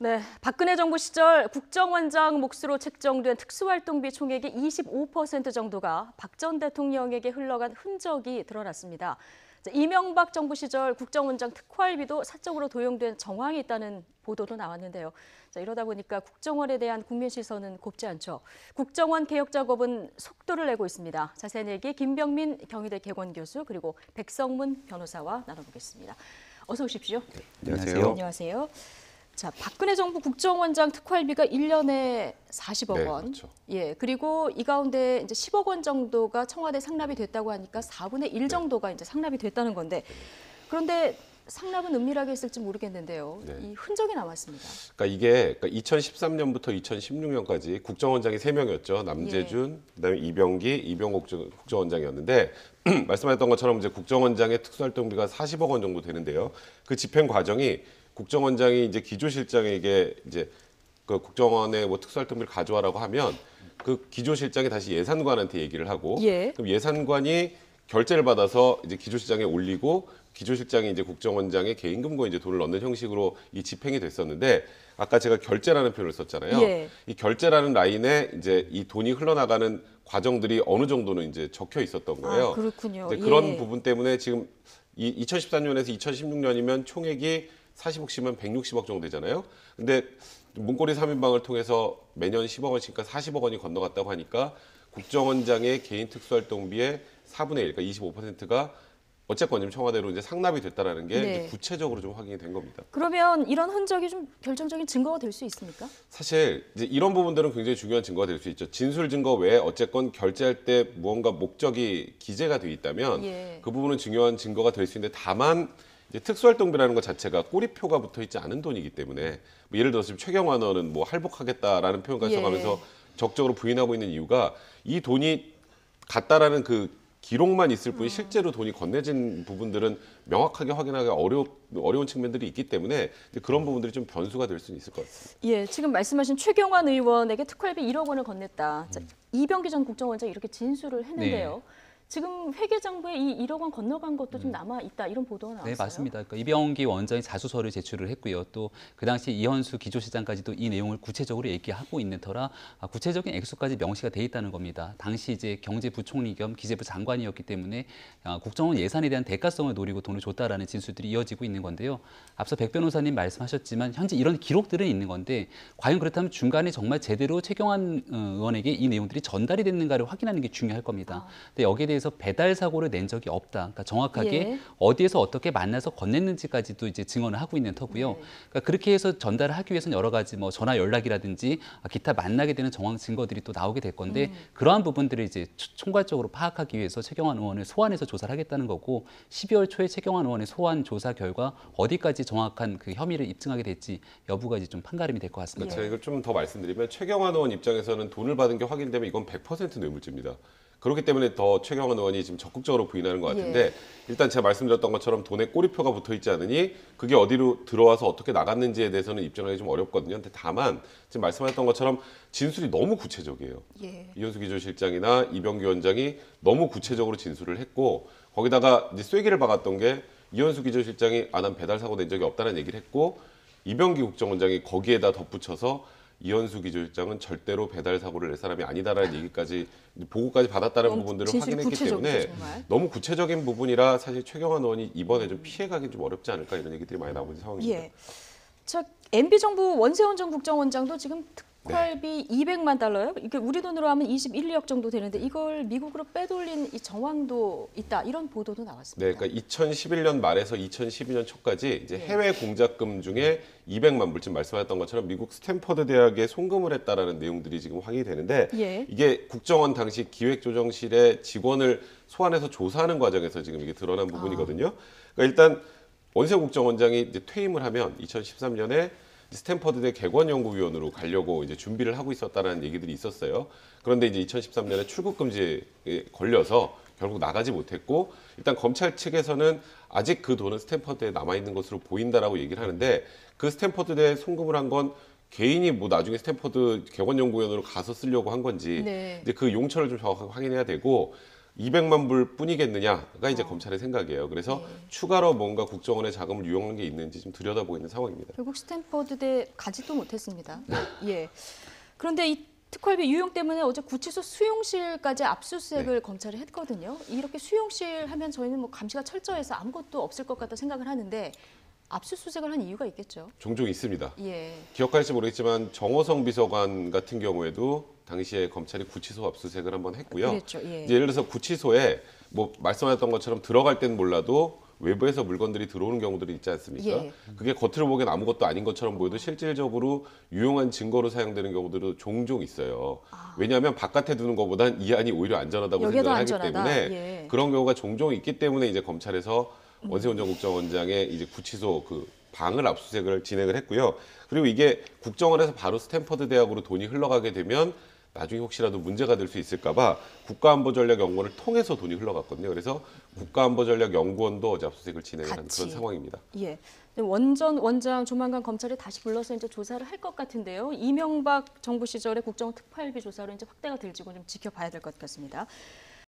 네, 박근혜 정부 시절 국정원장 몫으로 책정된 특수활동비 총액의 25% 정도가 박 전 대통령에게 흘러간 흔적이 드러났습니다. 이명박 정부 시절 국정원장 특활비도 사적으로 도용된 정황이 있다는 보도도 나왔는데요. 이러다 보니까 국정원에 대한 국민 시선은 곱지 않죠. 국정원 개혁 작업은 속도를 내고 있습니다. 자세한 얘기 김병민 경희대 개건 교수 그리고 백성문 변호사와 나눠보겠습니다. 어서 오십시오. 네, 안녕하세요. 안녕하세요. 자, 박근혜 정부 국정원장 특활비가 1년에 40억 네, 원. 그렇죠. 예, 그리고 이 가운데 이제 10억 원 정도가 청와대 상납이 됐다고 하니까 4분의 1 정도가 이제 상납이 됐다는 건데 그런데 상납은 은밀하게 했을지 모르겠는데요. 네. 이 흔적이 남았습니다. 그러니까 이게 2013년부터 2016년까지 국정원장이 3명이었죠. 남재준, 그다음에 이병기, 이병옥 국정원장이었는데 말씀하셨던 것처럼 이제 국정원장의 특수활동비가 40억 원 정도 되는데요. 그 집행 과정이 국정원장이 이제 기조실장에게 이제 그 국정원의 뭐 특수활동비를 가져와라고 하면 그 기조실장이 다시 예산관한테 얘기를 하고 예. 그럼 예산관이 결제를 받아서 이제 기조실장에 올리고 기조실장이 이제 국정원장의 개인금고에 이제 돈을 넣는 형식으로 이 집행이 됐었는데 아까 제가 결제라는 표현을 썼잖아요. 예. 이 결제라는 라인에 이제 이 돈이 흘러나가는 과정들이 어느 정도는 이제 적혀 있었던 거예요. 아, 그렇군요. 근데 그런 예. 부분 때문에 지금 이 2014년에서 2016년이면 총액이 40억씩이면 160억 정도 되잖아요. 근데 문고리 3인방을 통해서 매년 10억 원씩과 40억 원이 건너갔다고 하니까 국정원장의 개인 특수활동비의 4분의 1, 그러니까 25%가 어쨌건 지금 청와대로 이제 상납이 됐다라는 게 네. 이제 구체적으로 좀 확인이 된 겁니다. 그러면 이런 흔적이 좀 결정적인 증거가 될 수 있습니까? 사실 이제 이런 부분들은 굉장히 중요한 증거가 될 수 있죠. 진술 증거 외에 어쨌건 결제할 때 무언가 목적이 기재가 돼 있다면 예. 그 부분은 중요한 증거가 될 수 있는데 다만 이제 특수활동비라는 것 자체가 꼬리표가 붙어 있지 않은 돈이기 때문에 뭐 예를 들어서 지금 최경환 의원은 뭐 할복하겠다라는 표현까지 예. 써가면서 적극적으로 부인하고 있는 이유가 이 돈이 갔다라는 그 기록만 있을 뿐이 실제로 돈이 건네진 부분들은 명확하게 확인하기 어려운 측면들이 있기 때문에 이제 그런 부분들이 좀 변수가 될 수는 있을 것 같습니다. 예, 지금 말씀하신 최경환 의원에게 특활비 1억 원을 건넸다. 자, 이병기 전 국정원장이 이렇게 진술을 했는데요. 지금 회계장부에 이 1억 원 건너간 것도 좀 남아 있다 이런 보도가 나왔어요. 네, 맞습니다. 그러니까 이병기 원장이 자수서를 제출을 했고요. 또 그 당시 이현수 기조실장까지도 이 내용을 구체적으로 얘기하고 있는 터라 구체적인 액수까지 명시가 돼 있다는 겁니다. 당시 이제 경제부총리 겸 기재부 장관이었기 때문에 국정원 예산에 대한 대가성을 노리고 돈을 줬다라는 진술들이 이어지고 있는 건데요. 앞서 백 변호사님 말씀하셨지만 현재 이런 기록들은 있는 건데 과연 그렇다면 중간에 정말 제대로 최경환 의원에게 이 내용들이 전달이 됐는가를 확인하는 게 중요할 겁니다. 근데 여기에 대해서 배달 사고를 낸 적이 없다. 그러니까 정확하게 예. 어디에서 어떻게 만나서 건넸는지까지도 이제 증언을 하고 있는 터고요. 그러니까 그렇게 해서 전달을 하기 위해서는 여러 가지 뭐 전화 연락이라든지 기타 만나게 되는 정황 증거들이 또 나오게 될 건데 그러한 부분들을 이제 총괄적으로 파악하기 위해서 최경환 의원을 소환해서 조사를 하겠다는 거고 12월 초에 최경환 의원의 소환 조사 결과 어디까지 정확한 그 혐의를 입증하게 될지 여부가 이제 좀 판가름이 될 것 같습니다. 제가 이걸 좀 더 말씀드리면 최경환 의원 입장에서는 돈을 받은 게 확인되면 이건 100% 뇌물죄입니다. 그렇기 때문에 더 최경환 의원이 지금 적극적으로 부인하는 것 같은데 예. 일단 제가 말씀드렸던 것처럼 돈에 꼬리표가 붙어 있지 않으니 그게 어디로 들어와서 어떻게 나갔는지에 대해서는 입증하기 좀 어렵거든요. 근데 다만 지금 말씀하셨던 것처럼 진술이 너무 구체적이에요. 예. 이현수 기조실장이나 이병기 원장이 너무 구체적으로 진술을 했고 거기다가 이제 쐐기를 박았던 게 이현수 기조실장이 난 배달 사고 낸 적이 없다는 얘기를 했고 이병기 국정원장이 거기에다 덧붙여서 이현수 기조실장은 절대로 배달 사고를 낼 사람이 아니다라는 얘기까지 보고까지 받았다는 부분들을 진술이 확인했기 구체적이죠, 때문에 정말. 너무 구체적인 부분이라 사실 최경환 의원이 이번에 좀 피해가기 좀 어렵지 않을까 이런 얘기들이 많이 나오고 있는 상황입니다. 예. 저 MB 정부 원세훈 전 국정원장도 지금 특활비 200만 달러요. 이게 우리 돈으로 하면 21억 정도 되는데 이걸 미국으로 빼돌린 이 정황도 있다. 이런 보도도 나왔습니다. 네, 그러니까 2011년 말에서 2012년 초까지 이제 네. 해외 공작금 중에 200만 불 지금 말씀하셨던 것처럼 미국 스탠퍼드 대학에 송금을 했다라는 내용들이 지금 확인이 되는데 예. 이게 국정원 당시 기획조정실의 직원을 소환해서 조사하는 과정에서 지금 이게 드러난 부분이거든요. 그러니까 일단 원세훈 국정원장이 이제 퇴임을 하면 2013년에 스탠퍼드대 객원연구위원으로 가려고 이제 준비를 하고 있었다라는 얘기들이 있었어요. 그런데 이제 2013년에 출국 금지에 걸려서 결국 나가지 못했고 일단 검찰 측에서는 아직 그 돈은 스탠퍼드에 남아 있는 것으로 보인다라고 얘기를 하는데 그 스탠퍼드대에 송금을 한 건 개인이 뭐 나중에 스탠퍼드 객원연구위원으로 가서 쓰려고 한 건지 네. 이제 그 용처를 좀 정확하게 확인해야 되고 200만 불 뿐이겠느냐가 이제 검찰의 생각이에요. 그래서 네. 추가로 뭔가 국정원의 자금을 유용한 게 있는지 좀 들여다보고 있는 상황입니다. 결국 스탠퍼드대 가지도 못했습니다. 예. 그런데 이 특활비 유용 때문에 어제 구치소 수용실까지 압수수색을 검찰이 했거든요. 이렇게 수용실 하면 저희는 뭐 감시가 철저해서 아무것도 없을 것 같다 생각을 하는데 압수수색을 한 이유가 있겠죠. 종종 있습니다. 예. 기억할지 모르겠지만 정호성 비서관 같은 경우에도 당시에 검찰이 구치소 압수수색을 한번 했고요. 그랬죠. 예. 이제 예를 들어서 구치소에 뭐 말씀하셨던 것처럼 들어갈 때는 몰라도 외부에서 물건들이 들어오는 경우들이 있지 않습니까? 예. 그게 겉으로 보기엔 아무것도 아닌 것처럼 보여도 실질적으로 유용한 증거로 사용되는 경우들도 종종 있어요. 왜냐하면 바깥에 두는 것보단 이 안이 오히려 안전하다고 여기가 더 생각을 하기 안전하다. 때문에 예. 그런 경우가 종종 있기 때문에 이제 검찰에서 원세훈 전 국정원장의 이제 구치소 그 방을 압수수색을 진행을 했고요. 그리고 이게 국정원에서 바로 스탠퍼드 대학으로 돈이 흘러가게 되면 나중에 혹시라도 문제가 될 수 있을까봐 국가안보전략연구원을 통해서 돈이 흘러갔거든요. 그래서 국가안보전략연구원도 어제 압수수색을 진행한 같이. 그런 상황입니다. 예. 원장 조만간 검찰이 다시 불러서 이제 조사를 할 것 같은데요. 이명박 정부 시절의 국정원 특활비 조사로 이제 확대가 될지고 좀 지켜봐야 될 것 같습니다.